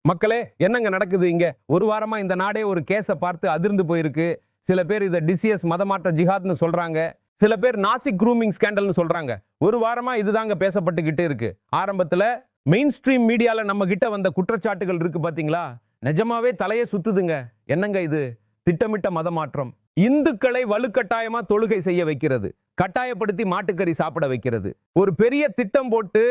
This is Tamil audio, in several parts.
மக்களே, என்னங்க நடக்குது இங்க? ஒரு வாரமா இந்த நாடே ஒரு கேஸை பார்த்து அதிர்ந்து போயிருக்கு. சில பேர் இதை டிசிஎஸ் மதமாற்ற ஜிஹாத்னு சொல்றாங்க. சில பேர் நாசிக் க்ரூமிங் ஸ்கேண்டல்னு சொல்றாங்க. ஒரு வாரமா இதுதாங்க பேசப்பட்டுக்கிட்டே இருக்கு. ஆரம்பத்துல மெயின் ஸ்ட்ரீம் மீடியால நம்ம கிட்ட வந்த குற்றச்சாட்டுகள் இருக்கு பாத்தீங்களா, நிஜமாவே தலையே சுத்துதுங்க. என்னங்க இது? திட்டமிட்ட மதமாற்றம், இந்துக்களை வலுக்கட்டாயமா தொழுகை செய்ய வைக்கிறது, கட்டாயப்படுத்தி மாட்டுக்கறி சாப்பிட வைக்கிறது, ஒரு பெரிய திட்டம் போட்டு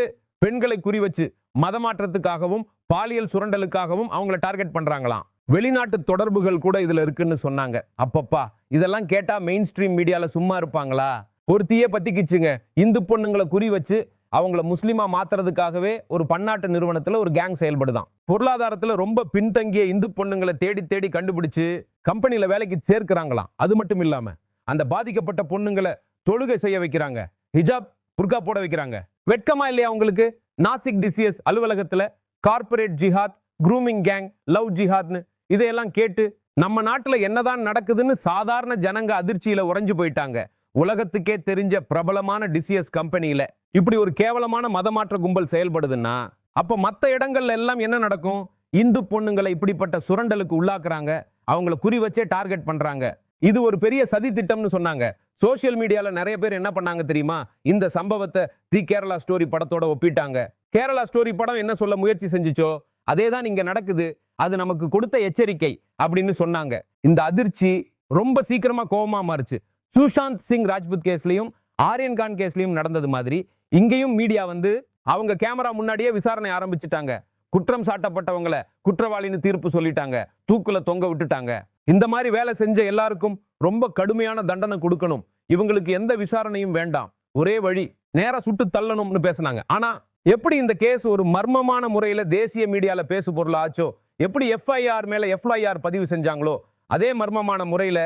பெண்களை குறி வச்சு மதமாற்றத்துக்காகவும் பாலியல் சுரண்டலுக்காகவும் அவங்கள டார்கெட் பண்றாங்களாம். வெளிநாட்டு தொடர்புகள் கூட இதுல இருக்குன்னு சொன்னாங்க. அப்பப்பா, இதெல்லாம் கேட்டா மெயின் ஸ்ட்ரீம் மீடியால சும்மா இருப்பாங்களா? ஒரு தீய பத்திக்கிச்சுங்க. இந்து பொண்ணுங்களை குறி வச்சு அவங்கள முஸ்லிமா மாத்துறதுக்காகவே ஒரு பன்னாட்டு நிறுவனத்துல ஒரு கேங் செயல்படுதான். பொருளாதாரத்துல ரொம்ப பின்தங்கிய இந்து பொண்ணுங்களை தேடி தேடி கண்டுபிடிச்சு கம்பெனில வேலைக்கு சேர்க்கிறாங்களாம். அது மட்டும் இல்லாம அந்த பாதிக்கப்பட்ட பொண்ணுங்களை தொழுகை செய்ய வைக்கிறாங்க, ஹிஜாப் புர்கா போட வைக்கிறாங்க. வெட்கமா இல்லையா உங்களுக்கு? நாசிக் டிசிஎஸ் அலுவலகத்துல கார்ப்பரேட் ஜிஹாத், க்ரூமிங் கேங், லவ் ஜிஹாத்னு இதையெல்லாம் கேட்டு நம்ம நாட்டுல என்னதான் நடக்குதுன்னு சாதாரண ஜனங்க அதிர்ச்சியில உறைஞ்சு போயிட்டாங்க. உலகத்துக்கே தெரிஞ்ச பிரபலமான டிசிஎஸ் கம்பெனியில இப்படி ஒரு கேவலமான மதமாற்ற கும்பல் செயல்படுதுன்னா அப்ப மத்த இடங்கள்ல எல்லாம் என்ன நடக்கும்? இந்து பொண்ணுங்களை இப்படிப்பட்ட சுரண்டலுக்கு உள்ளாக்குறாங்க, அவங்கள குறி வச்சே டார்கெட் பண்றாங்க. இது ஒரு பெரிய சதி திட்டம்னு சொன்னாங்க. சோசியல் மீடியால நிறைய பேர் என்ன பண்ணாங்க தெரியுமா? இந்த சம்பவத்தை தி கேரளா ஸ்டோரி படத்தோட ஒப்பிட்டாங்க. கேரளா ஸ்டோரி படம் என்ன சொல்ல முயற்சி செஞ்சுச்சோ அதே தான் இங்க நடக்குது, அது நமக்கு கொடுத்த எச்சரிக்கை அப்படின்னு சொன்னாங்க. இந்த அதிர்ச்சி ரொம்ப சீக்கிரமா கோபமா மாறுச்சு. சுஷாந்த் சிங் ராஜ்புத் கேஸ்லயும் ஆரியன் கான் கேஸ்லயும் நடந்தது மாதிரி இங்கேயும் மீடியா வந்து அவங்க கேமரா முன்னாடியே விசாரணை ஆரம்பிச்சுட்டாங்க. குற்றம் சாட்டப்பட்டவங்களை குற்றவாளின்னு தீர்ப்பு சொல்லிட்டாங்க, தூக்குல தொங்க விட்டுட்டாங்க. இந்த மாதிரி வேலை செஞ்ச எல்லாருக்கும் ரொம்ப கடுமையான தண்டனை கொடுக்கணும், இவங்களுக்கு எந்த விசாரணையும் வேண்டாம், ஒரே வழி நேரா சுட்டு தள்ளணும்னு பேசினாங்க. ஆனா எப்படி இந்த கேஸ் ஒரு மர்மமான முறையில தேசிய மீடியால பேசு பொருள் ஆச்சோ, எப்படி எஃப்ஐஆர் மேல எஃப்ஐஆர் பதிவு செஞ்சாங்களோ அதே மர்மமான முறையில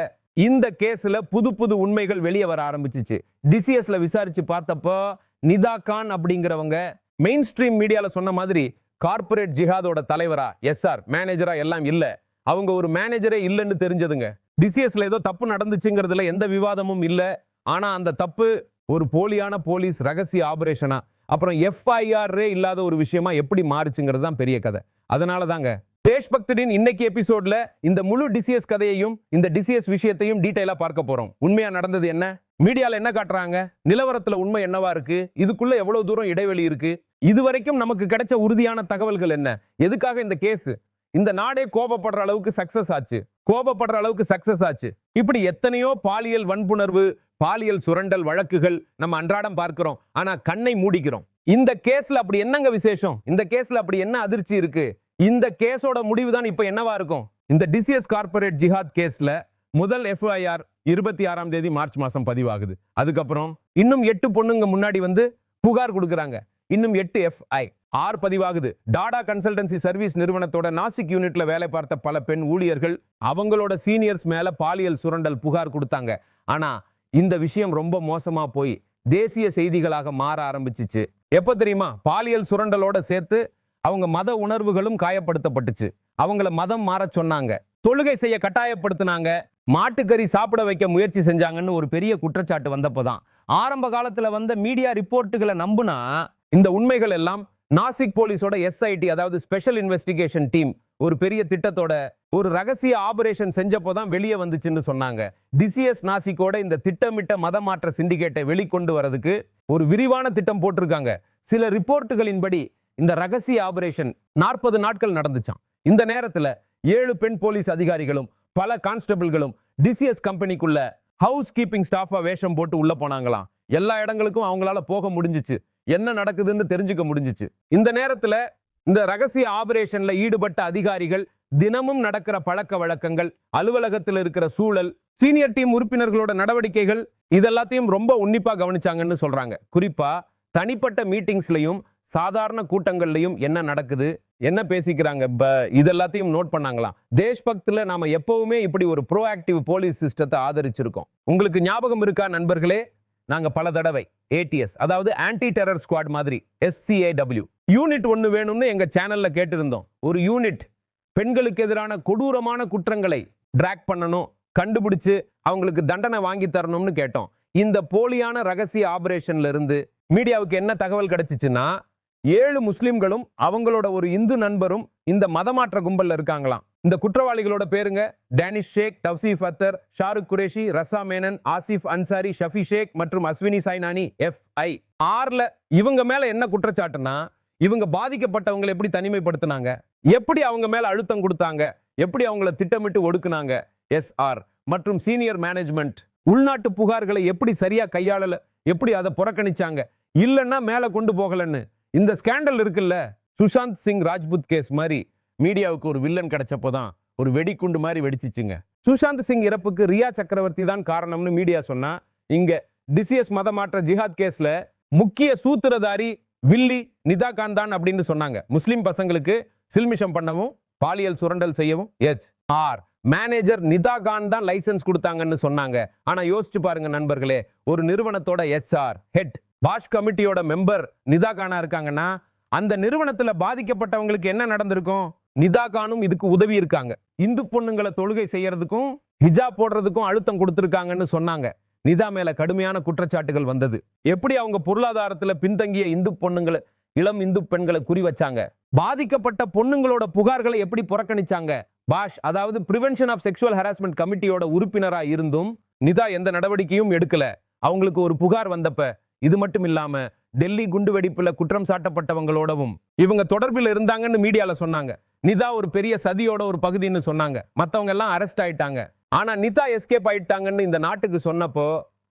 இந்த கேஸ்ல புது புது உண்மைகள் வெளியே வர ஆரம்பிச்சிச்சு. டிசிஎஸ்ல விசாரிச்சு பார்த்தப்போ நிதா கான் அப்படிங்கிறவங்க மெயின் ஸ்ட்ரீம் மீடியால சொன்ன மாதிரி கார்ப்பரேட் ஜிஹாதோட தலைவரா, எஸ்ஆர் மேனேஜரா எல்லாம் இல்ல. அவங்க ஒரு மேனேஜரே இல்லைன்னு தெரிஞ்சதுங்க. டிசிஎஸ்ல ஏதோ தப்பு நடந்துச்சுங்கிறதுல எந்த விவாதமும் இல்ல. ஆனா அந்த தப்பு ஒரு போலியான போலீஸ் ரகசிய ஆபரேஷனா, அப்புறம் எஃப்ஐஆர் இல்லாத ஒரு விஷயமா எப்படி மாறுச்சுங்கிறது தான் பெரிய கதை. அதனால தாங்க தேஷ்பக்தின் இன்னைக்கு எபிசோட்ல இந்த முழு டிசிஎஸ் கதையையும் இந்த டிசிஎஸ் விஷயத்தையும் டீடைலா பார்க்க போறோம். உண்மையா நடந்தது என்ன, மீடியால என்ன காட்டுறாங்க, நிலவரத்துல உண்மை என்னவா இருக்கு, இதுக்குள்ள எவ்வளவு தூரம் இடைவெளி இருக்கு, இதுவரைக்கும் நமக்கு கிடைச்ச உறுதியான தகவல்கள் என்ன, எதுக்காக இந்த கேஸ் இந்த நாடே கோபப்படுற அளவுக்கு சக்சஸ் ஆச்சு. இப்படி எத்தனையோ பாலியல் வன்புணர்வு, பாலியல் சுரண்டல் வழக்குகள் நம்ம அன்றாடம் பார்க்கிறோம். ஆனா கண்ணை மூடிக்கிறோம். இந்த கேஸ்ல அப்படி என்னங்க விசேஷம்? இந்த கேஸ்ல அப்படி என்ன அதிர்ச்சி இருக்கு? இந்த கேஸோட முடிவு தான் இப்ப என்னவா இருக்கும்? இந்த டிசிஎஸ் கார்ப்பரேட் ஜிஹாத் கேஸ்ல முதல் எஃப்ஐஆர் 26ஆம் தேதி மார்ச் மாசம் பதிவாகுது. அதுக்கப்புறம் இன்னும் 8 பொண்ணுங்க முன்னாடி வந்து புகார் கொடுக்கறாங்க. இன்னும் 8 எஃப்ஐஆர் பதிவாகுது. டாடா கன்சல்டன்சி சர்வீஸ் நிறுவனத்தோட நாசிக் யூனிட்ல வேலை பார்த்த பல பெண் ஊழியர்கள் அவங்களோட சீனியர்ஸ் மேல பாலியல் சுரண்டல் புகார் கொடுத்தாங்க. ஆனா இந்த விஷயம் ரொம்ப மோசமா போய் தேசிய செய்திகளாக மாற ஆரம்பிச்சிச்சு. எப்ப தெரியுமா? பாலியல் சுரண்டலோட சேர்த்து அவங்க மத உணர்வுகளும் காயப்படுத்தப்பட்டுச்சு. அவங்கள மதம் மாற சொன்னாங்க, தொழுகை செய்ய கட்டாயப்படுத்தினாங்க, மாட்டுக்கறி சாப்பிட வைக்க முயற்சி செஞ்சாங்கன்னு ஒரு பெரிய குற்றச்சாட்டு வந்தப்போதான் ஆரம்ப காலத்துல வந்த மீடியா ரிப்போர்ட்டுகளை நம்புனா இந்த உண்மைகள் எல்லாம் நாசிக் போலீஸோட எஸ்ஐடி, அதாவது ஸ்பெஷல் இன்வெஸ்டிகேஷன் டீம், ஒரு பெரிய திட்டத்தோட ஒரு ரகசிய ஆபரேஷன் செஞ்சப்போதான் வெளியே வந்துச்சுன்னு சொன்னாங்க. டிசிஎஸ் நாசிக்கோட இந்த திட்டமிட்ட மதமாற்ற சிண்டிகேட்டை வெளிக்கொண்டு வரதுக்கு ஒரு விரிவான திட்டம் போட்டிருக்காங்க. சில ரிப்போர்ட்டுகளின்படி இந்த ரகசிய ஆபரேஷன் 40 நாட்கள் நடந்துச்சாம். இந்த நேரத்துல 7 பெண் போலீஸ் அதிகாரிகளும் பல கான்ஸ்டபிள்களும் டிசிஎஸ் கம்பெனிக்குள்ள ஹவுஸ் கீப்பிங் ஸ்டாஃபா வேஷம் போட்டு உள்ள போனாங்களாம். எல்லா இடங்களுக்கும் அவங்களால போக முடிஞ்சிச்சு, என்ன நடக்குதுன்னு தெரிஞ்சுக்க முடிஞ்சிச்சு. இந்த நேரத்துல இந்த ரகசிய ஆபரேஷன்ல ஈடுபட்ட அதிகாரிகள் தினமும் நடக்கிற பழக்க வழக்கங்கள், அலுவலகத்தில் இருக்கிற சூழல், சீனியர் டீம் உறுப்பினர்களோட நடவடிக்கைகள், இதெல்லாத்தையும் ரொம்ப உன்னிப்பா கவனிச்சாங்கன்னு சொல்றாங்க. குறிப்பா தனிப்பட்ட மீட்டிங்ஸ்லயும் சாதாரண கூட்டங்கள்லையும் என்ன நடக்குது, என்ன பேசிக்கிறாங்க, இதெல்லாத்தையும் நோட் பண்ணாங்களாம். தேஷ்பக்தில நாம எப்பவுமே இப்படி ஒரு ப்ரோஆக்டிவ் போலீஸ் சிஸ்டத்தை ஆதரிச்சிருக்கோம். உங்களுக்கு ஞாபகம் இருக்கா நண்பர்களே? நாங்க பல தடவை ஏடிஎஸ், அதாவது ஆன்டி டெரர் ஸ்குவாட் மாதிரி SCAW யூனிட் ஒன்னு வேணும்னு எங்க சேனல்ல கேட்டிருந்தோம். ஒரு யூனிட் பெண்களுக்கு எதிரான கொடூரமான குற்றங்களை டிராக் பண்ணணும், கண்டுபிடிச்சு அவங்களுக்கு தண்டனை வாங்கி தரணும்னு கேட்டோம். இந்த போலியான ரகசிய ஆபரேஷன்ல இருந்து மீடியாவுக்கு என்ன தகவல் கிடைச்சிச்சுன்னா, 7 முஸ்லிம்களும் அவங்களோட ஒரு இந்து நண்பரும் இந்த மதமாற்ற கும்பல்ல இருக்காங்களாம். இந்த குற்றவாளிகளோட பேருங்க டேனிஷ் ஷேக், தவ்சீஃப் அத்தர், ஷாருக் குரேஷி, ரஸா மேனன், ஆசிஃப் அன்சாரி, ஷஃபி ஷேக் மற்றும் அஸ்வினி சைனானி FI. 6ல இவங்க மேல என்ன குற்றச்சாட்டுனா, இவங்க பாதிக்கப்பட்டவங்களை எப்படி தனிமைப்படுத்தினாங்க, எப்படி அவங்க மேல அழுத்தம் கொடுத்தாங்க, எப்படி அவங்கள திட்டமிட்டு ஒடுக்குனாங்க SR மற்றும் சீனியர் மேனேஜ்மெண்ட், உள்நாட்டு புகார்களை எப்படி சரியா கையாளல, எப்படி அதை புறக்கணிச்சாங்க, இல்லைன்னா மேல கொண்டு போகலன்னு. இந்த ஸ்கேண்டல் இருக்குல்ல, சுஷாந்த் சிங் ராஜ்புத் கேஸ் மாதிரி மீடியாவுக்கு ஒரு வில்லன் கிடைச்சப்போதான் ஒரு வெடிக்குண்டு மாதிரி வெடிச்சிச்சுங்க. சுஷாந்த் சிங் இறப்புக்கு ரியா சக்கரவர்த்தி தான் காரணம்னு மீடியா சொன்னா, இங்க டிசிஎஸ் மதமாற்ற ஜிஹாத் கேஸ்ல முக்கிய சூத்திரதாரி வில்லி நிதா கான் தான் அப்படின்னு சொன்னாங்க. முஸ்லிம் பசங்களுக்கு சில்மிஷம் பண்ணவும் பாலியல் சுரண்டல் செய்யவும் HR மேனேஜர் நிதா கான் தான் லைசன்ஸ் கொடுத்தாங்கன்னு சொன்னாங்க. ஆனா யோசிச்சு பாருங்க நண்பர்களே, ஒரு நிறுவனத்தோட HR ஹெட் பாஷ் கமிட்டியோட மெம்பர் நிதா கானா இருக்காங்கன்னா, அந்த நிறுவனத்துல பாதிக்கப்பட்டவங்களுக்கு என்ன நடந்திருக்கும்? நிதா கானும் இதுக்கு உதவி இருக்காங்க. இந்து பொண்ணுங்களை தொழுகை செய்யறதுக்கும் ஹிஜாப் போடுறதுக்கும் அழுத்தம் கொடுத்திருக்காங்கன்னு சொன்னாங்க. நிதா மேல கடுமையான குற்றச்சாட்டுகள் வந்தது. எப்படி அவங்க பொருளாதாரத்துல பின்தங்கிய இந்து பொண்ணுங்களை, இளம் இந்து பெண்களை குறி வச்சாங்க, பாதிக்கப்பட்ட பொண்ணுங்களோட புகார்களை எப்படி புறக்கணிச்சாங்க. பாஷ், அதாவது பிரிவென்ஷன் ஆஃப் செக்ஷுவல் ஹராஸ்மெண்ட் கமிட்டியோட உறுப்பினரா இருந்தும் நிதா எந்த நடவடிக்கையும் எடுக்கல. அவங்களுக்கு ஒரு புகார் வந்தப்ப. இது மட்டும் இல்லாம டெல்லி குண்டு வெடிப்புல குற்றம் சாட்டப்பட்டவங்களோடவும் இவங்க தொடர்பில் இருந்தாங்கன்னு மீடியால சொன்னாங்க. நிதா ஒரு பெரிய சதியோட ஒரு பகுதின்னு சொன்னாங்க. மத்தவங்க எல்லாம் அரெஸ்ட் ஆயிட்டாங்க. ஆனா நிதா எஸ்கேப் ஆயிட்டாங்கன்னு இந்த நாட்டுக்கு சொன்னப்போ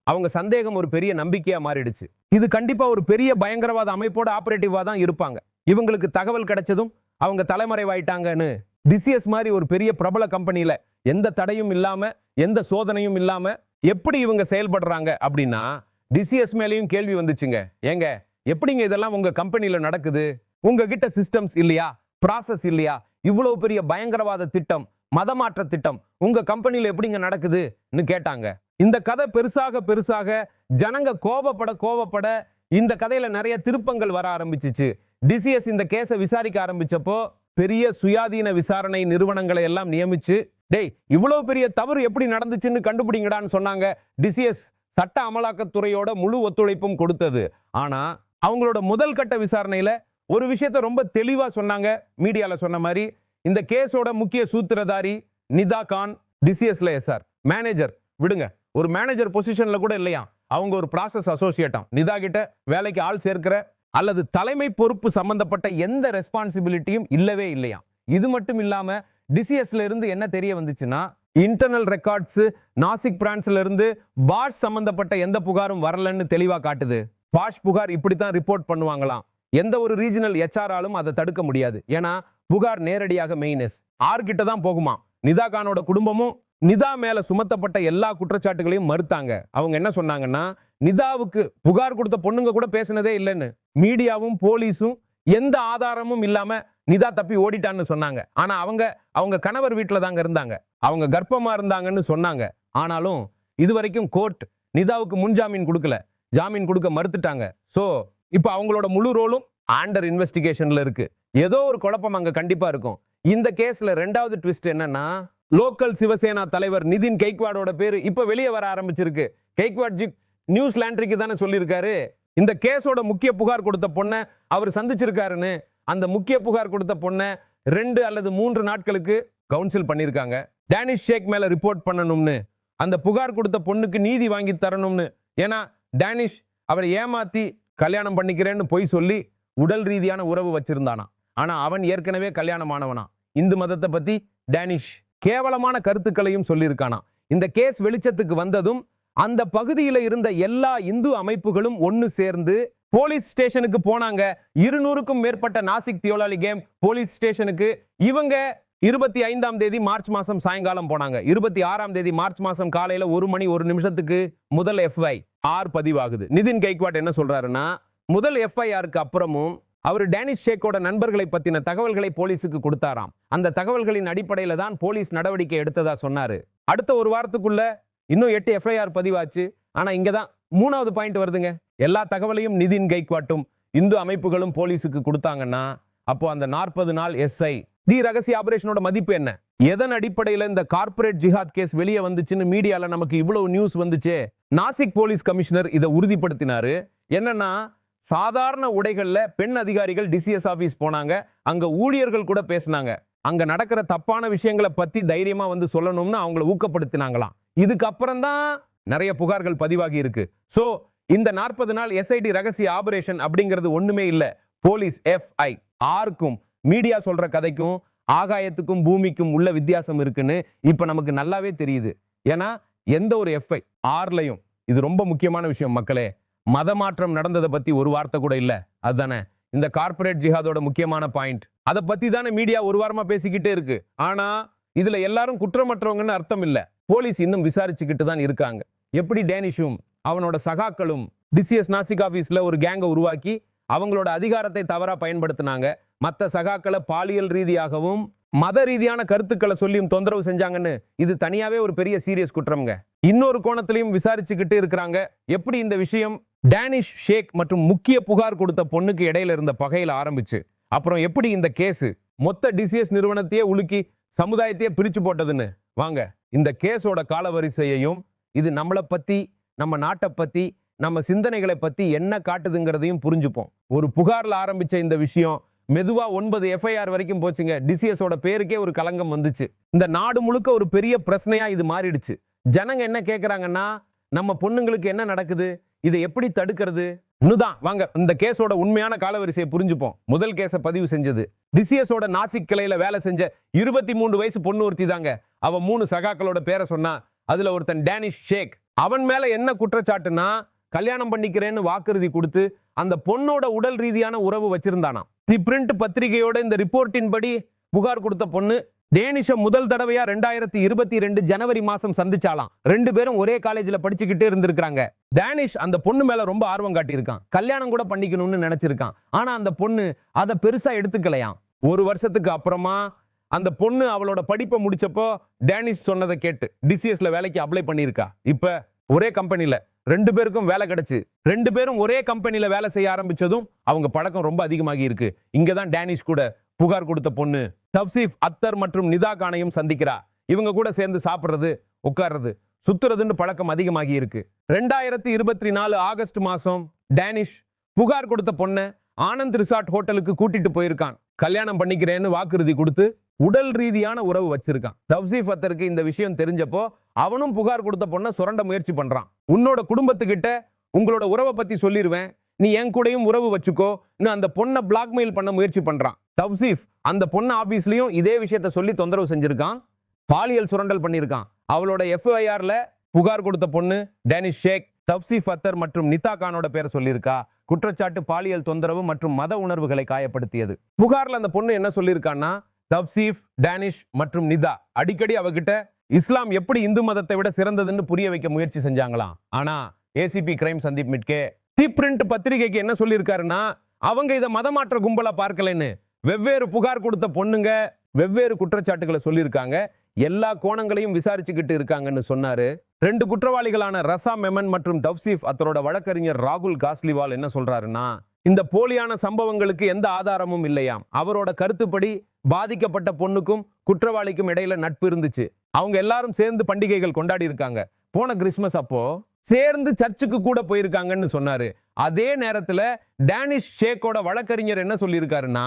அவங்க சந்தேகம் ஒரு பெரிய நம்பிக்கையா மாறிடுச்சு. இது கண்டிப்பா ஒரு பெரிய பயங்கரவாத அமைப்போட ஆபரேட்டிவா தான் இருப்பாங்க. இவங்களுக்கு தகவல் கிடைச்சதும் அவங்க தலைமறைவாயிட்டாங்கன்னு டிசிஎஸ் மாதிரி ஒரு பெரிய பிரபல கம்பெனியில எந்த தடையும் இல்லாம, எந்த சோதனையும் இல்லாம எப்படி இவங்க செயல்படுறாங்க அப்படின்னா, டிசிஎஸ் மேலேயும் கேள்வி வந்துச்சுங்க. ஏங்க, எப்படிங்க இதெல்லாம் உங்க கம்பெனியில நடக்குது? உங்ககிட்ட சிஸ்டம்ஸ் இல்லையா, ப்ராசஸ் இல்லையா? இவ்வளவு பெரிய பயங்கரவாத திட்டம், மதமாற்ற திட்டம் உங்க கம்பெனியில எப்படிங்க நடக்குதுன்னு கேட்டாங்க. இந்த கதை பெருசாக பெருசாக ஜனங்க கோபப்பட இந்த கதையில நிறைய திருப்பங்கள் வர ஆரம்பிச்சிச்சு. டிசிஎஸ் இந்த கேஸை விசாரிக்க ஆரம்பிச்சப்போ பெரிய சுயாதீன விசாரணை நிறுவனங்களை எல்லாம் நியமிச்சு, டேய் இவ்வளவு பெரிய தவறு எப்படி நடந்துச்சுன்னு கண்டுபிடிங்கடான்னு சொன்னாங்க. டிசிஎஸ் சட்ட அமலாக்கத்துறையோட முழு ஒத்துழைப்பும் கொடுத்தது. ஆனா அவங்களோட முதல் கட்ட விசாரணையில ஒரு விஷயத்தை ரொம்ப தெளிவா சொன்னாங்க. மீடியால சொன்ன மாதிரி, இந்த கேஸோட முக்கிய சூத்திரதாரி நிதா கான் டிசிஎஸ்ல SR மேனேஜர். விடுங்க, ஒரு மேனேஜர் பொசிஷன்ல கூட இல்லையா, அவங்க ஒரு ப்ராசஸ் அசோசியேட்டாம். நிதா கிட்ட வேலைக்கு ஆள் சேர்க்கிற அல்லது தலைமை பொறுப்பு சம்பந்தப்பட்ட எந்த ரெஸ்பான்சிபிலிட்டியும் இல்லவே இல்லையா. இது மட்டும் இல்லாம டிசிஎஸ்ல இருந்து என்ன தெரிய வந்துச்சுன்னா, இன்டர்னல் ரெக்கார்ட்ஸ் நாசிக் பிரான்ஸ்ல இருந்து பாஷ் சம்பந்தப்பட்ட எந்த புகாரும் வரலன்னு தெளிவா காட்டுது. பாஷ் புகார் இப்படித்தான் ரிப்போர்ட் பண்ணுவாங்களாம். எந்த ஒரு ரீஜனல் HRஆலும் அதை தடுக்க முடியாது. ஏன்னா புகார் நேரடியாக மெயினஸ் ஆர்கிட்ட தான் போகுமா. நிதா கானோட குடும்பமும் நிதா மேல சுமத்தப்பட்ட எல்லா குற்றச்சாட்டுகளையும் மறுத்தாங்க. அவங்க என்ன சொன்னாங்கன்னா, நிதாவுக்கு புகார் கொடுத்த பொண்ணுங்க கூட பேசினதே இல்லைன்னு, மீடியாவும் போலீஸும் எந்த ஆதாரமும் இல்லாம நிதா தப்பி ஓடிட்டான்னு சொன்னாங்க. ஆனா அவங்க கணவர் வீட்டுல தாங்க இருந்தாங்க, அவங்க கர்ப்பமா இருந்தாங்கன்னு சொன்னாங்க. ஆனாலும் இதுவரைக்கும் கோர்ட் நிதாவுக்கு முன்ஜாமீன் கொடுக்கல, ஜாமீன் கொடுக்க மறுத்துட்டாங்க. சோ இப்போ அவங்களோட முழு ரோலும் ஆண்டர் இன்வெஸ்டிகேஷன்ல இருக்கு. ஏதோ ஒரு குழப்பம் அங்க கண்டிப்பா இருக்கும். இந்த கேஸ்ல ரெண்டாவது ட்விஸ்ட் என்னன்னா, லோக்கல் சிவசேனா தலைவர் நிதின் கெய்க்வாடோட பேரு இப்ப வெளியே வர ஆரம்பிச்சிருக்கு. கெய்க்வாட் ஜி நியூஸ் லாண்ட்ரிக்கு தானே சொல்லியிருக்காரு இந்த கேஸோட முக்கிய புகார் கொடுத்த பொண்ணை அவர் சந்திச்சிருக்காருன்னு. அந்த முக்கிய புகார் கொடுத்த பொண்ணை 2 அல்லது 3 நாட்களுக்கு கவுன்சில் பண்ணியிருக்காங்க. டேனிஷ் ஷேக் மேல ரிப்போர்ட் பண்ணணும்னு, அந்த புகார் கொடுத்த பொண்ணுக்கு நீதி வாங்கி தரணும்னு. ஏன்னா டேனிஷ் அவரை ஏமாத்தி கல்யாணம் பண்ணிக்கிறேன்னு பொய் சொல்லி உடல் ரீதியான உறவு வச்சிருந்தானா. ஆனா அவன் ஏற்கனவே கல்யாணமானவனா. இந்து மதத்தை பத்தி டேனிஷ் கேவலமான கருத்துக்களையும் சொல்லியிருக்கானா. இந்த கேஸ் வெளிச்சத்துக்கு வந்ததும் அந்த பகுதியில இருந்த எல்லா இந்து அமைப்புகளும் ஒன்னு சேர்ந்து போலீஸ் ஸ்டேஷனுக்கு போனாங்க. 200க்கும் மேற்பட்ட நாசிக் தியோலாலி கேம் போலீஸ் ஸ்டேஷனுக்கு இவங்க 25ஆம் தேதி மார்ச் மாசம் சாயங்காலம் போனாங்க. 26ஆம் தேதி மார்ச் மாசம் காலையில 1 மணி 1 நிமிஷத்துக்கு முதல் FIR பதிவாகுது. நிதின் கெய்க்வாட் என்ன சொல்றாருன்னா, முதல் FIRக்கு அப்புறமும் அவர் டேனிஷ் ஷேக்கோட நண்பர்களை பத்தின தகவல்களை போலீஸுக்கு கொடுத்தாராம். அந்த தகவல்களின் அடிப்படையில தான் போலீஸ் நடவடிக்கை எடுத்ததா சொன்னாரு. அடுத்த ஒரு வாரத்துக்குள்ள இன்னும் 8 FIR பதிவாச்சு. ஆனா இங்கதான் 3வது பாயிண்ட் வருதுங்க. எல்லா தகவலையும் நிதின் கெய்க்வாட்டும் இந்து அமைப்புகளும் போலீஸுக்கு கொடுத்தாங்கன்னா, அப்போ அந்த 40 நாள் SI டி ரகசிய ஆபரேஷனோட மதிப்பு என்ன? எதன் அடிப்படையில் இந்த கார்ப்பரேட் ஜிஹாத் கேஸ் வெளியே வந்துச்சுன்னு மீடியால நமக்கு இவ்வளவு நியூஸ் வந்துச்சு. நாசிக் போலீஸ் கமிஷனர் இதை உறுதிப்படுத்தினாரு. என்னன்னா, சாதாரண உடைகள்ல பெண் அதிகாரிகள் டிசிஎஸ் ஆபீஸ் போனாங்க. அங்க ஊழியர்கள் கூட பேசினாங்க. அங்க நடக்கிற தப்பான விஷயங்களை பத்தி தைரியமா வந்து சொல்லணும்னு அவங்கள ஊக்கப்படுத்தினாங்களாம். இதுக்கப்புறம் தான் நிறைய புகார்கள் பதிவாகி இருக்கு. சோ இந்த 40 நாள் எஸ்ஐடி ரகசிய ஆபரேஷன் அப்படிங்கிறது ஒண்ணுமே இல்ல. போலீஸ் எஃப்ஐ ஆருக்கும் மீடியா சொல்ற கதைக்கும் ஆகாயத்துக்கும் பூமிக்கும் உள்ள வித்தியாசம் இருக்குன்னு இப்ப நமக்கு நல்லாவே தெரியுது. ஏன்னா எந்த ஒரு எஃப்ஐ ஆர்லையும் இது ரொம்ப முக்கியமான விஷயம் மக்களே. மதமாற்றம் நடந்ததை பத்தி ஒரு வார்த்தை கூட இல்ல. அதுதானே இந்த கார்ப்பரேட் ஜிஹாதோட முக்கியமான பாயிண்ட். அதை பத்தி தானே மீடியா ஒரு வாரமா பேசிக்கிட்டே இருக்கு. ஆனா இதுல எல்லாரும் குற்றமற்றவங்கன்னு அர்த்தம் இல்ல. போலீஸ் இன்னும் விசாரிச்சுக்கிட்டு தான் இருக்காங்க. எப்படி டேனிஷும் அவனோட சகாக்களும் டிசிஎஸ் நாசிக் ஆபீஸ்ல ஒரு கேங்கை உருவாக்கி அவங்களோட அதிகாரத்தை தவறா பயன்படுத்தினாங்க. மற்ற சகாக்களை பாலியல் ரீதியாகவும் மத ரீதியான கருத்துக்களை சொல்லியும் தொந்தரவு செஞ்சாங்கன்னு இது தனியாவே ஒரு பெரிய சீரியஸ் குற்றம்ங்க. இன்னொரு கோணத்திலையும் விசாரிச்சுக்கிட்டு இருக்கிறாங்க. எப்படி இந்த விஷயம் டேனிஷ் ஷேக் மற்றும் முக்கிய புகார் கொடுத்த பொண்ணுக்கு இடையில இருந்த பகையில ஆரம்பிச்சு அப்புறம் எப்படி இந்த கேஸ் மொத்த டிசிஎஸ் நிறுவனத்தையே உலுக்கி சமுதாயத்தையே பிரிச்சு போட்டதுன்னு வாங்க இந்த கேஸோட காலவரிசையையும் இது நம்மளை பத்தி நம்ம நாட்டை பத்தி நம்ம சிந்தனைகளை பத்தி என்ன காட்டுதுங்கிறதையும் புரிஞ்சுப்போம். ஒரு புகார்ல ஆரம்பிச்ச இந்த விஷயம் மெதுவா 9 எஃப்ஐஆர் வரைக்கும் போச்சுங்க. டிசிஎஸோட பேருக்கே ஒரு களங்கம் வந்துச்சு. இந்த நாடு முழுக்க ஒரு பெரிய பிரச்சனையா இது மாறிடுச்சு. ஜனங்க என்ன கேட்கறாங்கன்னா நம்ம பொண்ணுங்களுக்கு என்ன நடக்குது, இதை எப்படி தடுக்கிறது இன்னுதான். வாங்க இந்த கேஸோட உண்மையான காலவரிசையை புரிஞ்சுப்போம். முதல் கேஸை பதிவு செஞ்சது டிசிஎஸோட நாசிக் கிளையில வேலை செஞ்ச 23 வயசு பொண்ணு ஒருத்தி தாங்க. அவ 3 சகாக்களோட பேரை சொன்னா. அதுல ஒருத்தன் டேனிஷ் ஷேக். அவன் மேல என்ன குற்றச்சாட்டுனா கல்யாணம் பண்ணிக்கிறேன்னு வாக்குறுதி கொடுத்து அந்த பொண்ணோட உடல் ரீதியான உறவு வச்சிருந்தானா. தி பிரிண்ட் பத்திரிகையோட இந்த ரிப்போர்ட்டின் படி புகார் கொடுத்த பொண்ணு டேனிஷ முதல் தடவையா 2022 ஜனவரி மாசம் சந்திச்சாலாம். 2 பேரும் ஒரே காலேஜ்ல படிச்சுக்கிட்டு இருந்திருக்காங்க. டேனிஷ் அந்த பொண்ணு மேல ரொம்ப ஆர்வம் காட்டியிருக்கான். கல்யாணம் கூட பண்ணிக்கணும்னு நினைச்சிருக்கான். ஆனா அந்த பொண்ணு அதை பெருசா எடுத்துக்கலையாம். ஒரு வருஷத்துக்கு அப்புறமா அந்த பொண்ணு அவளோட படிப்பை முடிச்சப்போ டேனிஷ் சொன்னதை கேட்டு டிசிஎஸ்ல வேலைக்கு அப்ளை பண்ணியிருக்கா. இப்ப ஒரே கம்பெனில 2 பேருக்கும் வேலை கிடைச்சு 2 பேரும் ஒரே கம்பெனில வேலை செய்ய ஆரம்பிச்சதும் அவங்க பழக்கம் ரொம்ப அதிகமாகி இருக்கு. இங்கதான் டேனிஷ் கூட புகார் கொடுத்த பொண்ணு தவ்சீஃப் அத்தர் மற்றும் நிதா கானையும் சந்திக்கிறா. இவங்க கூட சேர்ந்து சாப்பிடுறது, உட்கார்றது, சுத்துறதுன்னு பழக்கம் அதிகமாகி இருக்கு. 2024 ஆகஸ்ட் மாசம் டேனிஷ் புகார் கொடுத்த பொண்ணை ஆனந்த் ரிசார்ட் ஹோட்டலுக்கு கூட்டிட்டு போயிருக்கான். கல்யாணம் பண்ணிக்கிறேன்னு வாக்குறுதி கொடுத்து உடல் ரீதியான உறவு வச்சிருக்கான். தவ்சீஃப் அத்தருக்கு இந்த விஷயம் தெரிஞ்சப்போ அவனும் புகார் கொடுத்த பொண்ணை சுரண்ட முயற்சி பண்றான். உன்னோட குடும்பத்துக்கிட்ட உங்களோட உறவை பத்தி சொல்லிருவேன், நீ என் கூடயும் உறவு வச்சுக்கோ அந்த பொண்ணை பிளாக்மெயில் பண்ண முயற்சி பண்றான். தவ்சீஃப் அந்த பொண்ணு ஆபீஸ்லயும் இதே விஷயத்த சொல்லி தொந்தரவு செஞ்சிருக்கான். பாலியல் சுரண்டல் பண்ணியிருக்கான். அவளோட எஃப்ஐஆர்ல புகார் கொடுத்த பொண்ணு டேனிஷ் ஷேக், தவ்சீஃப் அத்தர் மற்றும் நிதா கானோட பேரை சொல்லியிருக்கா. குற்றச்சாட்டு பாலியல் தொந்தரவு மற்றும் மத உணர்வுகளை காயப்படுத்தியது. புகார்ல அந்த பொண்ணு என்ன சொல்லியிருக்கான்னா தவ்சீஃப், டேனிஷ் மற்றும் நிதா அடிக்கடி அவகிட்ட இஸ்லாம் எப்படி இந்து மதத்தை விட சிறந்ததுன்னு புரிய வைக்க முயற்சி செஞ்சாங்களாம். ஆனா ஏசிபி கிரைம் சந்தீப் மிட்கே தி பிரிண்ட் பத்திரிகைக்கு என்ன சொல்லியிருக்காருன்னா அவங்க இதை மதமாற்ற கும்பலா பார்க்கலன்னு வெவ்வேறு புகார் கொடுத்த பொண்ணுங்க வெவ்வேறு குற்றச்சாட்டுகளை சொல்லியிருக்காங்க. எல்லா கோணங்களையும் விசாரிச்சுக்கிட்டு இருக்காங்கன்னு சொன்னாரு. 2 குற்றவாளிகளான ரசா மெமன் மற்றும் தவ்சீஃப் அத்தரோட வழக்கறிஞர் ராகுல் காஸ்லிவால் என்ன சொல்றாருன்னா இந்த போலியான சம்பவங்களுக்கு எந்த ஆதாரமும் இல்லையாம். அவரோட கருத்துப்படி பாதிக்கப்பட்ட பொண்ணுக்கும் குற்றவாளிக்கும் இடையில நட்பு இருந்துச்சு. அவங்க எல்லாரும் சேர்ந்து பண்டிகைகள் கொண்டாடி இருக்காங்க. போன கிறிஸ்மஸ் அப்போ சேர்ந்து சர்ச்சுக்கு கூட போயிருக்காங்கன்னு சொன்னாரு. அதே நேரத்துல டேனிஷ் ஷேக்கோட வழக்கறிஞர் என்ன சொல்லியிருக்காருன்னா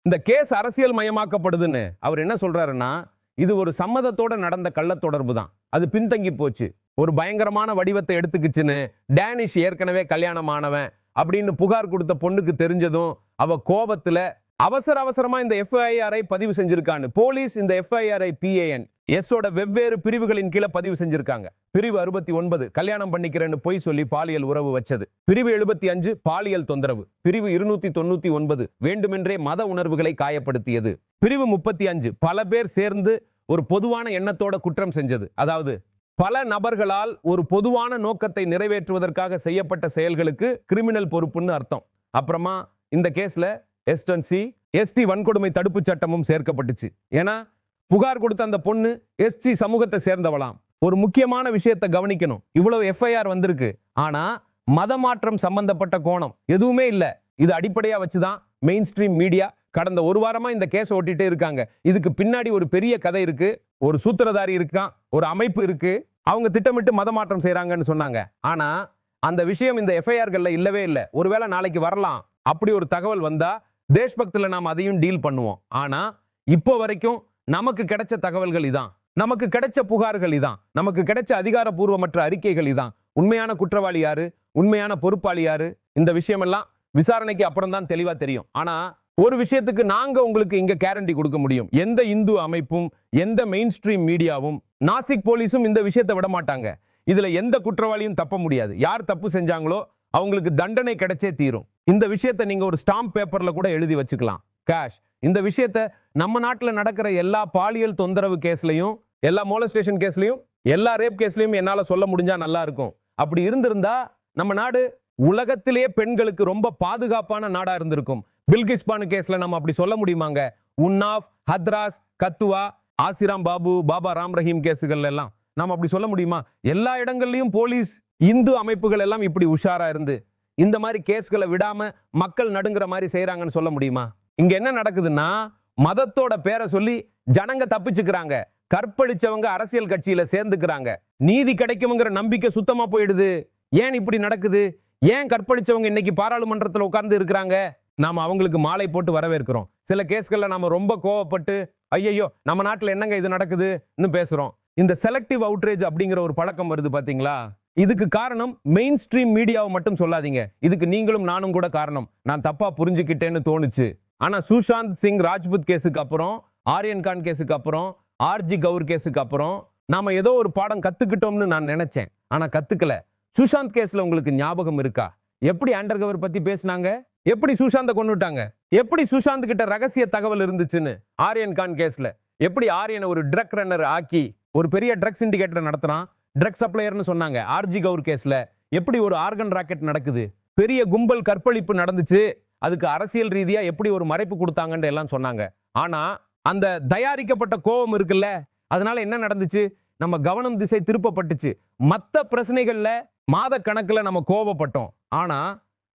இந்த கேஸ் அரசியல் மயமாக்கப்படுதுன்னு அவர் என்ன சொல்றாருன்னா இது ஒரு சம்மதத்தோட நடந்த கள்ள தொடர்பு தான், அது பின்தங்கி போச்சு, ஒரு பயங்கரமான வடிவத்தை எடுத்துக்கிச்சுன்னு டேனிஷ் ஏற்கனவே கல்யாணமானவன் அப்படின்னு புகார் கொடுத்த பொண்ணுக்கு தெரிஞ்சதும் அவ கோபத்துல அவசரமா இந்த எஃப்ஐஆரை பதிவு செஞ்சிருக்கான்னு போலீஸ் இந்த எஃப்ஐஆரை PAN எஸ்ஸோட வெவ்வேறு பிரிவுகளின் கீழே பதிவு செஞ்சிருக்காங்க. பிரிவு 69 கல்யாணம் பண்ணிக்கிறேன்னு பொய் சொல்லி பாலியல் உறவு வச்சது. பிரிவு 75 பாலியல் தொந்தரவு. பிரிவு 299 வேண்டுமென்றே மத உணர்வுகளை காயப்படுத்தியது. பிரிவு 35 பல பேர் சேர்ந்து ஒரு பொதுவான எண்ணத்தோட குற்றம் செஞ்சது. அதாவது பல நபர்களால் ஒரு பொதுவான நோக்கத்தை நிறைவேற்றுவதற்காக செய்யப்பட்ட செயல்களுக்கு கிரிமினல் பொறுப்புன்னு அர்த்தம். அப்புறமா இந்த கேஸ்ல ST வன்கொடுமை தடுப்பு சட்டமும் சேர்க்கப்பட்டுச்சு. ஏன்னா புகார் கொடுத்த அந்த பொண்ணு ST சமூகத்தை சேர்ந்தவளாம். ஒரு முக்கியமான விஷயத்தை கவனிக்கணும். இவ்வளவு எஃப்ஐஆர் வந்திருக்கு, ஆனா மதமாற்றம் சம்பந்தப்பட்ட கோணம் எதுவுமே இல்ல. இது அடிப்படையா வச்சுதான் மெயின் ஸ்ட்ரீம் மீடியா கடந்த ஒரு வாரமா இந்த கேஸ் ஓட்டிட்டே இருக்காங்க. இதுக்கு பின்னாடி ஒரு பெரிய கதை இருக்கு, ஒரு சூத்திரதாரி இருக்கான், ஒரு அமைப்பு இருக்கு, அவங்க திட்டமிட்டு மதமாற்றம் செய்யறாங்கன்னு சொன்னாங்க. ஆனா அந்த விஷயம் இந்த எஃப்ஐஆர்கள்ல இல்லவே இல்லை. ஒருவேளை நாளைக்கு வரலாம். அப்படி ஒரு தகவல் வந்தா தேஷ்பக்தில நாம் அதையும் டீல் பண்ணுவோம். ஆனா இப்போ வரைக்கும் நமக்கு கிடைச்ச தகவல்கள் இதான், நமக்கு கிடைச்ச புகார்கள் இதான், நமக்கு கிடைச்ச அதிகாரப்பூர்வமற்ற அறிக்கைகள் இதான். உண்மையான குற்றவாளி யாரு, உண்மையான பொறுப்பாளி யாரு, இந்த விஷயம் எல்லாம் விசாரணைக்கு அப்புறம் தான் தெளிவா தெரியும். ஆனா ஒரு விஷயத்துக்கு நாங்க உங்களுக்கு இங்க கேரண்டி கொடுக்க முடியும். எந்த இந்து அமைப்பும் எந்த மெயின் ஸ்ட்ரீம் மீடியாவும் நாசிக் போலீஸும் இந்த விஷயத்தை விட மாட்டாங்க. இதுல எந்த குற்றவாளியும் தப்ப முடியாது. யார் தப்பு செஞ்சாங்களோ அவங்களுக்கு தண்டனை கிடைச்சே தீரும். இந்த விஷயத்தை நீங்க ஒரு ஸ்டாம்ப் பேப்பர்ல கூட எழுதி வச்சுக்கலாம். கேஷ். இந்த விஷயத்தை நம்ம நாட்டில் நடக்கிற எல்லா பாலியல் தொந்தரவு கேஸ்லையும், எல்லா மோலஸ்டேஷன் கேஸ்லையும், எல்லா ரேப் கேஸ்லையும் என்னால சொல்ல முடிஞ்சா நல்லா இருக்கும். அப்படி இருந்திருந்தா நம்ம நாடு உலகத்திலேயே பெண்களுக்கு ரொம்ப பாதுகாப்பான நாடா இருந்திருக்கும். பில்கிஸ் பானு கேஸ்ல நம்ம அப்படி சொல்ல முடியுமாங்க? உன்னாவ், ஹத்ராஸ், கத்துவா, ஆசிராம் பாபு, பாபா ராம் ரஹீம் கேசுகள் எல்லாம் நாம் அப்படி சொல்ல முடியுமா? எல்லா இடங்கள்லயும் போலீஸ், இந்து அமைப்புகள் எல்லாம் இப்படி உஷாரா இருந்து இந்த மாதிரி கேஸ்களை விடாம மக்கள் நடுங்கிற மாதிரி செய்யறாங்கன்னு சொல்ல முடியுமா? இங்க என்ன நடக்குதுன்னா, மதத்தோட பேரை சொல்லி ஜனங்க தப்பிச்சுக்கிறாங்க. கற்பழிச்சவங்க அரசியல் கட்சியில சேர்ந்துக்கிறாங்க. நீதி கிடைக்கும்ங்கிற நம்பிக்கை சுத்தமா போயிடுது. ஏன் இப்படி நடக்குது? ஏன் கற்பழிச்சவங்க இன்னைக்கு பாராளுமன்றத்தில் உட்கார்ந்து இருக்கிறாங்க? நாம அவங்களுக்கு மாலை போட்டு வரவேற்கிறோம். சில கேஸ்கள்ல நாம ரொம்ப கோவப்பட்டு ஐயோ நம்ம நாட்டில் என்னங்க இது நடக்குதுன்னு பேசுறோம். இந்த செலக்டிவ் அவுட்ரேஜ் அப்படிங்கிற ஒரு பழக்கம் வருது பாத்தீங்களா? இதுக்கு காரணம் மெயின் ஸ்ட்ரீம் மீடியாவை மட்டும் சொல்லாதீங்க. இதுக்கு நீங்களும் நானும் கூட காரணம். நான் தப்பா புரிஞ்சுக்கிட்டேன்னு தோணுச்சு. ஆனா சுஷாந்த் சிங் ராஜ்புத் கேஸுக்கு அப்புறம், ஆரியன் கான் கேஸுக்கு அப்புறம், ஆர்ஜி கவுர் கேஸுக்கு அப்புறம் நாம ஏதோ ஒரு பாடம் கத்துக்கிட்டோம்னு நான் நினைச்சேன். ஆனா கத்துக்கல. சுஷாந்த் கேஸ்ல உங்களுக்கு ஞாபகம் இருக்கா? எப்படி அண்டர் கவர் பத்தி பேசினாங்க, எப்படி சுஷாந்த கொன்னுட்டாங்க, எப்படி சுஷாந்த் கிட்ட ரகசிய தகவல் இருந்துச்சுன்னு. ஆரியன் கான் கேஸ்ல எப்படி ஆரியனை ஒரு ட்ரக் ரன்னர் ஆக்கி ஒரு பெரிய ட்ரக் சிண்டிகேட்டர் நடத்துறான், ட்ரக் சப்ளையர்னு சொன்னாங்க. ஆர்ஜி கவுர் கேஸ்ல எப்படி ஒரு ஆர்கன் ராக்கெட் நடக்குது, பெரிய கும்பல் கற்பழிப்பு நடந்துச்சு, அதுக்கு அரசியல் ரீதியா எப்படி ஒரு மறைப்பு கொடுத்தாங்கன்னு எல்லாம் சொன்னாங்க. ஆனா அந்த தயாரிக்கப்பட்ட கோபம் இருக்குல்ல, அதனால என்ன நடந்துச்சு? நம்ம கவனம் திசை திருப்பப்பட்டுச்சு. மற்ற பிரச்சனைகள்ல மாத கணக்குல நம்ம கோபப்பட்டோம். ஆனா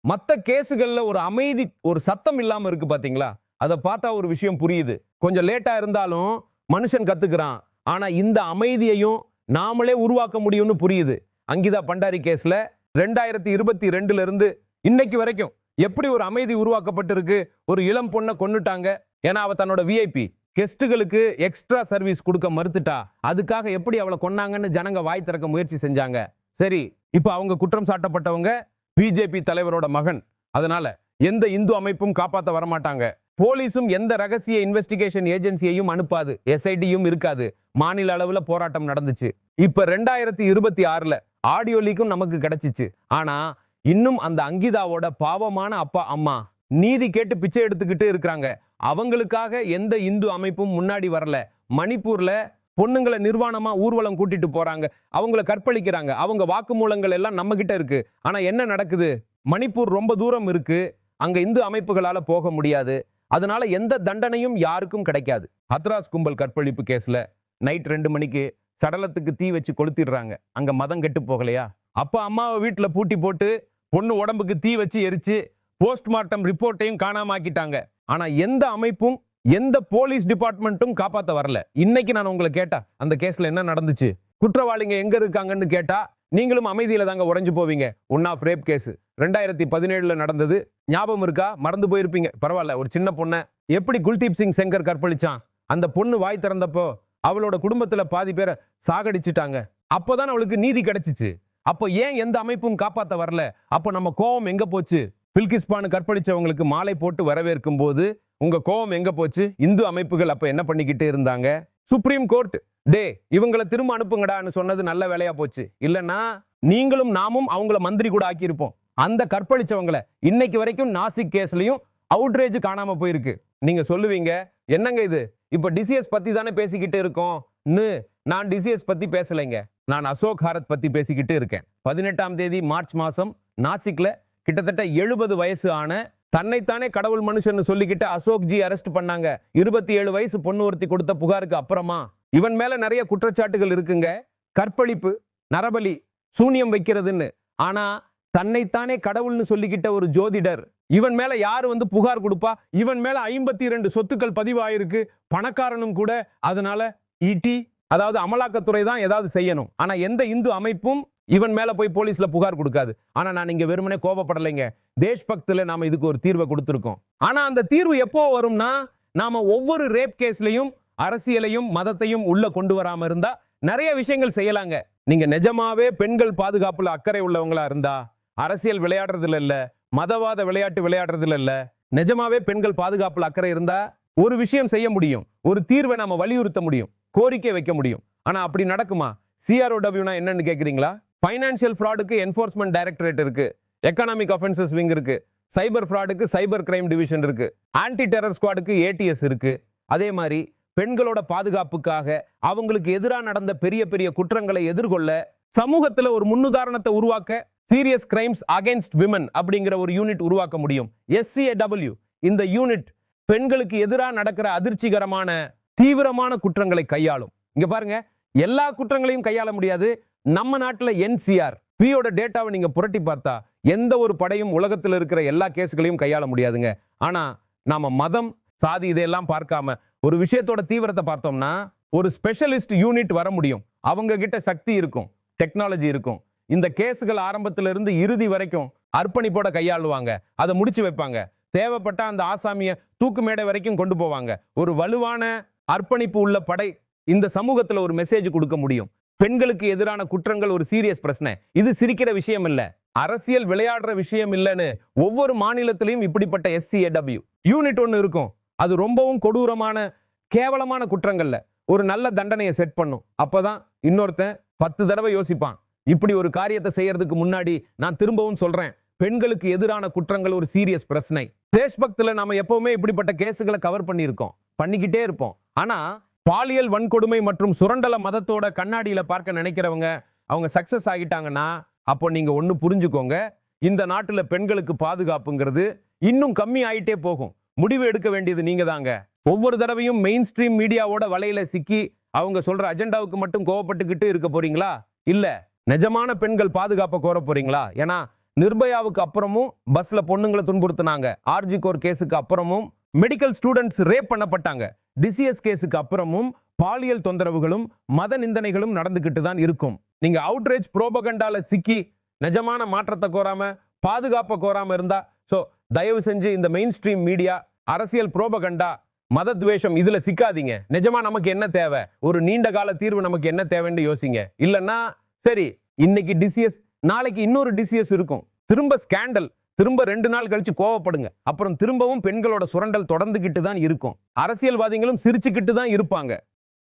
மற்ற கேஸுகள்ல ஒரு அமைதி, ஒரு சத்தம் இல்லாம இருக்கு பாத்தீங்களா? அதை பார்த்தா ஒரு விஷயம் புரியுது. கொஞ்சம் லேட்டா இருந்தாலும் மனுஷன் கத்துக்கிறான். ஆனா இந்த அமைதியையும் நாமளே உருவாக்க முடியும்னு புரியுது. அங்கிதா பண்டாரி கேஸ்ல 2022 இருந்து இன்னைக்கு வரைக்கும் எப்படி ஒரு அமைதி உருவாக்கப்பட்டிருக்கு. ஒரு இளம் பொண்ணை கொன்னுட்டாங்க. ஏன்னா அவ தன்னோட விஐபி கெஸ்டுகளுக்கு எக்ஸ்ட்ரா சர்வீஸ் கொடுக்க மறுத்துட்டா. அதுக்காக எப்படி அவளை கொன்னாங்கன்னு ஜனங்க வாய் திறக்க முயற்சி செஞ்சாங்க. சரி, இப்ப அவங்க குற்றம் சாட்டப்பட்டவங்க பிஜேபி தலைவரோட மகன். அதனால எந்த இந்து அமைப்பும் காப்பாற்ற வரமாட்டாங்க. போலீஸும் எந்த ரகசிய இன்வெஸ்டிகேஷன் ஏஜென்சியையும் அனுப்பாது. எஸ்ஐடியும் இருக்காது. மாநில அளவுல போராட்டம் நடந்துச்சு. இப்ப 2026ல ஆடியோ லீக்கும் நமக்கு கிடைச்சிச்சு. ஆனா இன்னும் அந்த அங்கிதாவோட பாவமான அப்பா அம்மா நீதி கேட்டு பிச்சை எடுத்துக்கிட்டு இருக்கிறாங்க. அவங்களுக்காக எந்த இந்து அமைப்பும் முன்னாடி வரல. மணிப்பூர்ல பொண்ணுங்களை நிர்வாணமா ஊர்வலம் கூட்டிட்டு போறாங்க, அவங்கள கற்பழிக்கிறாங்க. அவங்க வாக்குமூலங்கள் எல்லாம் நம்ம கிட்ட இருக்கு. ஆனா என்ன நடக்குது? மணிப்பூர் ரொம்ப தூரம் இருக்கு. அங்க இந்து அமைப்புகளால போக முடியாது. அதனால எந்த தண்டனையும் யாருக்கும் கிடைக்காது. ஹத்ராஸ் கும்பல் கற்பழிப்பு கேஸ்ல நைட் 2 மணிக்கு சடலத்துக்கு தீ வச்சு கொளுத்திடுறாங்க. அங்க மதம் கெட்டு போகலையா? அப்பா அம்மாவை வீட்டுல பூட்டி போட்டு பொண்ணு உடம்புக்கு தீ வச்சு எரிச்சு போஸ்ட்மார்ட்டம் ரிப்போர்ட்டையும் காணாம ஆக்கிட்டாங்க. ஆனா எந்த அமைப்பும் எந்த போலீஸ் டிபார்ட்மெண்ட்டும் காப்பாத்த வரல. இன்னைக்கு நான் உங்களை கேட்டா அந்த கேஸ்ல என்ன நடந்துச்சு, குற்றவாளிங்க எங்க இருக்காங்கன்னு கேட்டா நீங்களும் அமைதியில தாங்க உறைஞ்சு போவீங்க. உன்னாவ் ரேப் கேஸ் 2017ல நடந்தது. ஞாபகம் இருக்கா? மறந்து போயிருப்பீங்க. பரவாயில்ல. ஒரு சின்ன பொண்ணை எப்படி குல்தீப் சிங் செங்கர் கற்பழிச்சான். அந்த பொண்ணு வாய் திறந்தப்போ அவளோட குடும்பத்துல பாதி பேரை சாகடிச்சுட்டாங்க. அப்போதான் அவளுக்கு நீதி கிடைச்சிச்சு. அப்போ ஏன் எந்த அமைப்பும் காப்பாத்த வரல? அப்போ நம்ம கோவம் எங்க போச்சு? பில்கிஸ் பானு கற்பழிச்சவங்களுக்கு மாலை போட்டு வரவேற்கும் போது உங்க கோவம் எங்க போச்சு? இந்து அமைப்புகள் அப்ப என்ன பண்ணிக்கிட்டு இருந்தாங்க? சுப்ரீம் கோர்ட் டே இவங்களை திரும்ப அனுப்புங்கடான்னு சொன்னது நல்ல வேலையா போச்சு. இல்லைன்னா நீங்களும் நாமும் அவங்கள மந்திரி கூட ஆக்கியிருப்போம். அந்த கற்பழிச்சவங்களை இன்னைக்கு வரைக்கும் நாசிக் கேஸ்லயும் அவுட்ரேஜ் காணாம போயிருக்கு. நீங்க சொல்லுவீங்க, என்னங்க இது இப்ப டிசிஎஸ் பத்தி தானே பேசிக்கிட்டு இருக்கோம். நான் டிசிஎஸ் பத்தி பேசலைங்க. நான் அசோக் ஹாரத் பத்தி பேசிக்கிட்டு இருக்கேன். 18ஆம் தேதி மார்ச் மாசம் நாசிக்ல கிட்டத்தட்ட 70 வயசு ஆன தன்னைத்தானே கடவுள் மனுஷன் சொல்லிக்கிட்டு அசோக் ஜி அரெஸ்ட் பண்ணாங்க. 27 வயசு பொண்ணு ஒருத்தி கொடுத்த புகாருக்கு அப்புறமா இவன் மேல நிறைய குற்றச்சாட்டுகள் இருக்குங்க. கற்பழிப்பு, நரபலி, சூனியம் வைக்கிறதுன்னு. ஆனா தன்னைத்தானே கடவுள்னு சொல்லிக்கிட்ட ஒரு ஜோதிடர், இவன் மேல யாரு வந்து புகார் கொடுப்பா? இவன் மேல 52 சொத்துக்கள் பதிவாயிருக்கு, பணக்காரனும் கூட. அதனால இடி, அதாவது அமலாக்கத்துறை தான் ஏதாவது செய்யணும். ஆனா எந்த இந்து அமைப்பும் இவன் மேல போய் போலீஸ்ல புகார் கொடுக்காது. ஆனா நான் இங்க வெறுமனே கோபப்படலைங்க. தேஷ்பக்தில நாம இதுக்கு ஒரு தீர்வை கொடுத்திருக்கோம். ஆனா அந்த தீர்வு எப்போ வரும்னா, நாம ஒவ்வொரு ரேப் கேஸ்லயும் அரசியலையும் மதத்தையும் உள்ள கொண்டு வராம இருந்தா நிறைய விஷயங்கள் செய்யலாங்க. நீங்க நிஜமாவே பெண்கள் பாதுகாப்புல அக்கறை உள்ளவங்களா இருந்தா, அரசியல் விளையாடுறதுல இல்ல, மதவாத விளையாட்டு விளையாடுறதுல இல்ல, நிஜமாவே பெண்கள் பாதுகாப்புல அக்கறை இருந்தா ஒரு விஷயம் செய்ய முடியும். ஒரு தீர்வை நாம வலியுறுத்த முடியும், கோரிக்கை வைக்க முடியும். ஆனா அப்படி நடக்குமா? CROWனா என்னன்னு கேக்குறீங்களா? ஃபைனான்சியல் ஃப்ராடுக்கு என்ஃபோர்ஸ்மெண்ட் டைரக்டரேட் இருக்கு, எக்கனாமிக் அஃபென்சஸ் விங் இருக்கு, சைபர் ஃப்ராடுக்கு சைபர் கிரைம் டிவிஷன் இருக்கு, ஆன்டி டெரர் ஸ்குவாடுக்கு ATS இருக்கு. அதே மாதிரி பெண்களோட பாதுகாப்புக்காக அவங்களுக்கு எதிராக நடந்த பெரிய பெரிய குற்றங்களை எதிர்கொள்ள சமூகத்துல ஒரு முன்னுதாரணத்தை உருவாக்க சீரியஸ் கிரைம்ஸ் அகைன்ஸ்ட் விமன் அப்படிங்கிற ஒரு யூனிட் உருவாக்க முடியும். SCAW இந்த யூனிட் பெண்களுக்கு எதிராக நடக்கிற அதிர்ச்சிகரமான தீவிரமான குற்றங்களை கையாளும். இங்க பாருங்க, எல்லா குற்றங்களையும் கையாள முடியாது. நம்ம நாட்டுல NCR பியோட டேட்டாவை நீங்க புரட்டி பார்த்தா எந்த ஒரு படையும் உலகத்தில் இருக்கிற எல்லா கேஸ்களையும் கையாள முடியாதுங்க. ஆனா நாம மதம், சாதி இதையெல்லாம் பார்க்காம ஒரு விஷயத்தோட தீவிரத்தை பார்த்தோம்னா ஒரு ஸ்பெஷலிஸ்ட் யூனிட் வர முடியும். அவங்க கிட்ட சக்தி இருக்கும், டெக்னாலஜி இருக்கும். இந்த கேஸுகள் ஆரம்பத்திலிருந்து இறுதி வரைக்கும் அர்ப்பணிப்போட கையாளுவாங்க, அதை முடிச்சு வைப்பாங்க. தேவைப்பட்ட அந்த ஆசாமிய தூக்கு மேடை வரைக்கும் கொண்டு போவாங்க. ஒரு வலுவான அர்ப்பணிப்பு உள்ள படை இந்த சமூகத்துல ஒரு மெசேஜ் கொடுக்க முடியும். பெண்களுக்கு எதிரான குற்றங்கள் ஒரு சீரியஸ் பிரச்சனை, இது சிரிக்கிற விஷயம் இல்ல, அரசியல் விளையாடுற விஷயம் இல்லைன்னு ஒவ்வொரு மாநிலத்திலையும் இப்படிப்பட்ட SCAW யூனிட் ஒன்று இருக்கும். அது ரொம்பவும் கொடூரமான கேவலமான குற்றங்கள்ல ஒரு நல்ல தண்டனையை செட் பண்ணும். அப்பதான் இன்னொருத்தன் 10 தடவை யோசிப்பான். இப்படி ஒரு காரியத்தை செய்யறதுக்கு முன்னாடி நான் திரும்பவும் சொல்றேன், பெண்களுக்கு எதிரான குற்றங்கள் ஒரு சீரியஸ் பிரச்சனை. தேஷ்பக்தில நாம எப்பவுமே இப்படிப்பட்ட கேஸுகளை கவர் பண்ணியிருக்கோம், பண்ணிக்கிட்டே இருப்போம். ஆனா பாலியல் வன்கொடுமை மற்றும் சுரண்டல மதத்தோட கண்ணாடியில பார்க்க நினைக்கிறவங்க அவங்க சக்சஸ் ஆகிட்டாங்கன்னா அப்போ நீங்க ஒண்ணு புரிஞ்சுக்கோங்க, இந்த நாட்டுல பெண்களுக்கு பாதுகாப்புங்கிறது இன்னும் கம்மி ஆயிட்டே போகும். முடிவு எடுக்க வேண்டியது நீங்க தாங்க. ஒவ்வொரு தடவையும் மெயின் ஸ்ட்ரீம் மீடியாவோட வலையில சிக்கி அவங்க சொல்ற அஜெண்டாவுக்கு மட்டும் கோவப்பட்டுக்கிட்டு இருக்க போறீங்களா? இல்ல, நிஜமான பெண்கள் பாதுகாப்பை கோர போறீங்களா? ஏன்னா நிர்பயாவுக்கு அப்புறமும் பஸ்ல பொண்ணுங்களை துன்புறுத்தினாங்க, RG கோர் கேஸுக்கு அப்புறமும் மெடிக்கல் ஸ்டூடெண்ட்ஸ் ரேப் பண்ணப்பட்டாங்க, DCS கேஸுக்கு அப்புறமும் பாலியல் தொந்தரவுகளும் மத நிந்தனைகளும் நடந்துகிட்டு தான் இருக்கும். நீங்க அவுட்ரேஜ் புரோபகண்டால சிக்கி நிஜமான மாற்றத்தை கோராம பாதுகாப்பை கோராம இருந்தா தயவு செஞ்சு இந்த மெயின் ஸ்ட்ரீம் மீடியா, அரசியல் புரோபகண்டா, மத துவேஷம் இதுல சிக்காதீங்க. நிஜமா நமக்கு என்ன தேவை, ஒரு நீண்ட கால தீர்வு நமக்கு என்ன தேவைன்னு யோசிங்க. இல்லன்னா சரி, இன்னைக்கு DCS, நாளைக்கு இன்னொரு DCS இருக்கும், திரும்ப ஸ்கேண்டல், திரும்ப 2 நாள் கழிச்சு கோவப்படுங்க, அப்புறம் திரும்பவும் பெண்களோட சுரண்டல் தொடர்ந்துகிட்டு தான் இருக்கும். அரசியல்வாதிகளும் சிரிச்சுக்கிட்டு தான் இருப்பாங்க.